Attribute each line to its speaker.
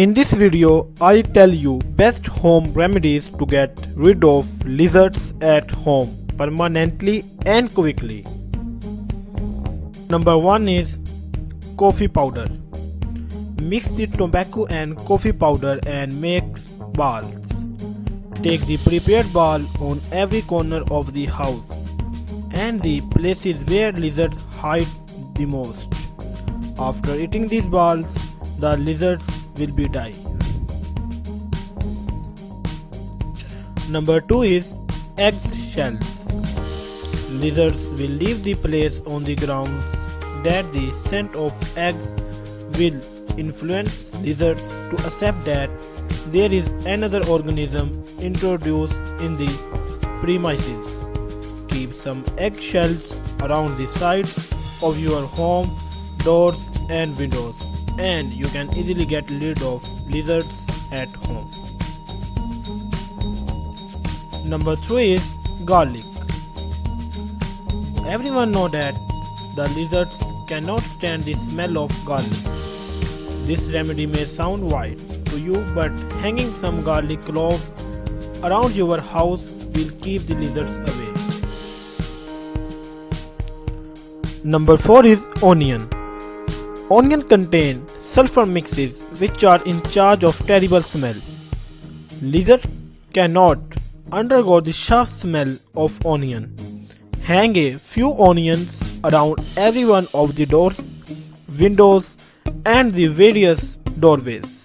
Speaker 1: In this video, I tell you best home remedies to get rid of lizards at home permanently and quickly. Number 1 is coffee powder. Mix the tobacco and coffee powder and make balls. Take the prepared ball on every corner of the house and the places where lizards hide the most. After eating these balls, the lizards will be die. Number 2 is egg shells. Lizards will leave the place on the ground that the scent of eggs will influence lizards to accept that there is another organism introduced in the premises. Keep some egg shells around the sides of your home, doors and windows, and you can easily get rid of lizards at home. Number 3 is garlic. Everyone knows that the lizards cannot stand the smell of garlic. This remedy may sound wild to you, but hanging some garlic cloves around your house will keep the lizards away. Number 4 is onion. Onion contain sulfur mixes which are in charge of terrible smell. Lizards cannot undergo the sharp smell of onion. Hang a few onions around every one of the doors, windows and the various doorways.